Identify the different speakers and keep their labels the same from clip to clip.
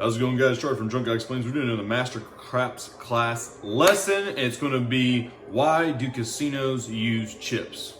Speaker 1: How's it going, guys? Charlie from Drunk Guy Explains. We're doing another Master Craps class lesson, and it's going to be why do casinos use chips?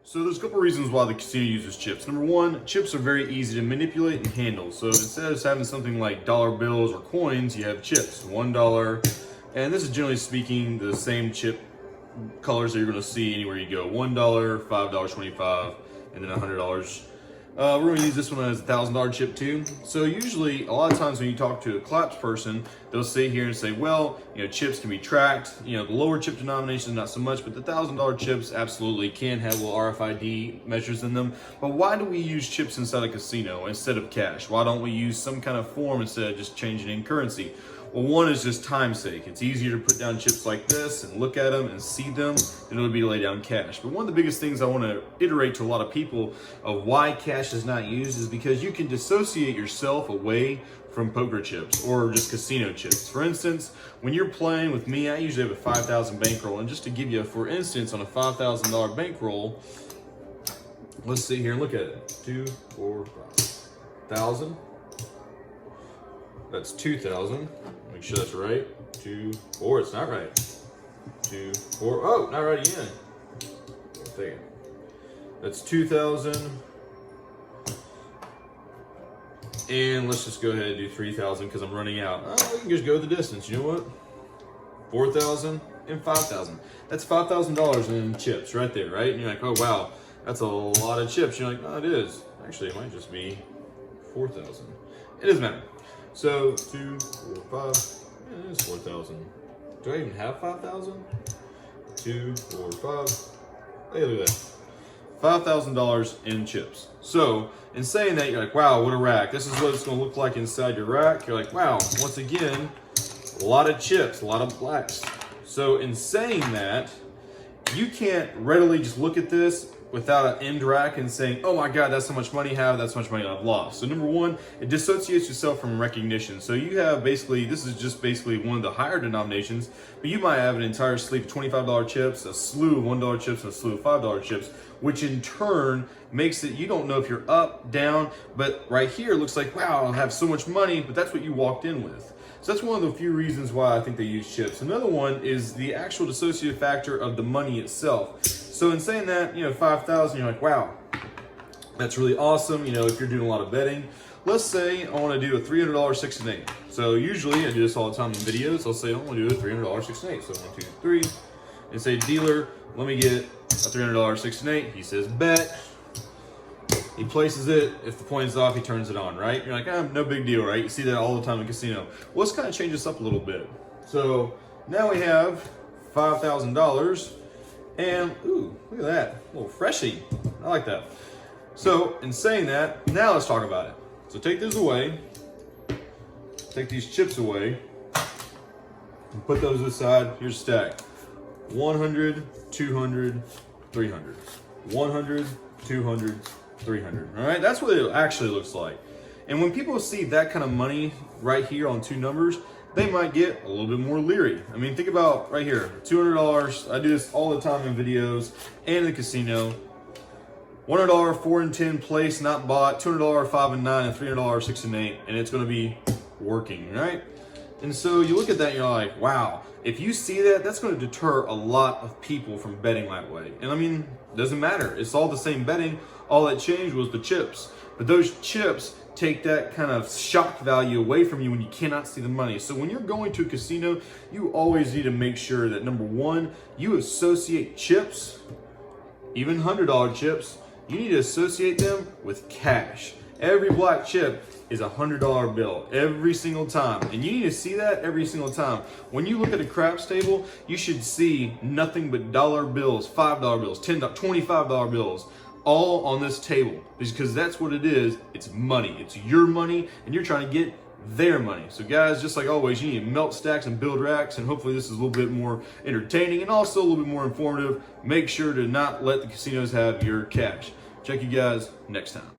Speaker 1: So there's a couple reasons why the casino uses chips. Number one, chips are very easy to manipulate and handle. So instead of having something like dollar bills or coins, you have chips, $1. And this is generally speaking the same chip colors that you're gonna see anywhere you go. $1, $5.25, and then $100. We're going to use this one as a $1,000 chip too. So usually, a lot of times when you talk to a claps person, they'll sit here and say, well, chips can be tracked. The lower chip denominations, not so much, but the $1,000 chips absolutely can have little RFID measures in them. But why do we use chips inside a casino instead of cash? Why don't we use some kind of form instead of just changing in currency? Well, one is just time's sake. It's easier to put down chips like this and look at them and see them than it would be to lay down cash. But one of the biggest things I want to iterate to a lot of people of why cash is not used is because you can dissociate yourself away from poker chips or just casino chips. For instance, when you're playing with me, I usually have a 5,000 bankroll. And just to give you, for instance, on a $5,000 bankroll, let's sit here and look at it. 2, 4, 5,000. That's 2,000. Make sure that's right. 2, 4. It's not right. 2, 4. Oh, not right again. Take it. That's 2,000. And let's just go ahead and do 3,000 because I'm running out. Oh, we can just go the distance. You know what? 4,000 and 5,000. That's $5,000 in chips right there, right? And you're like, oh wow, that's a lot of chips. You're like, oh, it is. Actually, it might just be 4,000. It doesn't matter. So 2, 4, 5, it is 4,000. Do I even have 5,000? 2, 4, 5. Hey, look at that. $5,000 in chips. So in saying that, you're like, wow, what a rack. This is what it's going to look like inside your rack. You're like, wow, once again, a lot of chips, a lot of blacks. So in saying that, you can't readily just look at this without an end rack and saying, oh my God, that's how much money I have, that's how much money I've lost. So number one, it dissociates yourself from recognition. So you have basically, this is just basically one of the higher denominations, but you might have an entire sleeve of $25 chips, a slew of $1 chips, and a slew of $5 chips, which in turn makes it, you don't know if you're up, down, but right here it looks like, wow, I have so much money, but that's what you walked in with. So that's one of the few reasons why I think they use chips. Another one is the actual dissociative factor of the money itself. So in saying that, 5,000, you're like, wow, that's really awesome. If you're doing a lot of betting, let's say I want to do a $300 6 and 8. So usually I do this all the time in videos. I'll say I want to do a $300 6 and 8. So 1, 2, 3, and say, dealer, let me get a $300 6 and 8. He says, bet. He places it. If the point is off, he turns it on, right? You're like, no big deal, right? You see that all the time in casino. Well, let's kind of change this up a little bit. So now we have $5,000. And, ooh, look at that, a little freshy. I like that. So, in saying that, now let's talk about it. So take this away, take these chips away, and put those aside. Here's stack. 100, 200, 300. 100, 200, 300. All right, that's what it actually looks like. And when people see that kind of money right here on two numbers, they might get a little bit more leery. I mean, think about right here, $200. I do this all the time in videos and in the casino. $100, 4 and 10 place, not bought. $200, 5 and 9, and $300, 6 and 8, and it's gonna be working, right? And so you look at that and you're like, wow, if you see that, that's gonna deter a lot of people from betting that way. And I mean, it doesn't matter. It's all the same betting. All that changed was the chips. But those chips take that kind of shock value away from you when you cannot see the money. So when you're going to a casino, you always need to make sure that number one, you associate chips, even $100 chips, you need to associate them with cash. Every black chip is a $100 bill every single time. And you need to see that every single time. When you look at a craps table, you should see nothing but dollar bills, $5 bills, $10, $25 bills, all on this table, because that's what it is. It's money. It's your money, and you're trying to get their money. So guys, just like always, you need to melt stacks and build racks, and hopefully this is a little bit more entertaining and also a little bit more informative. Make sure to not let the casinos have your cash. Check you guys next time.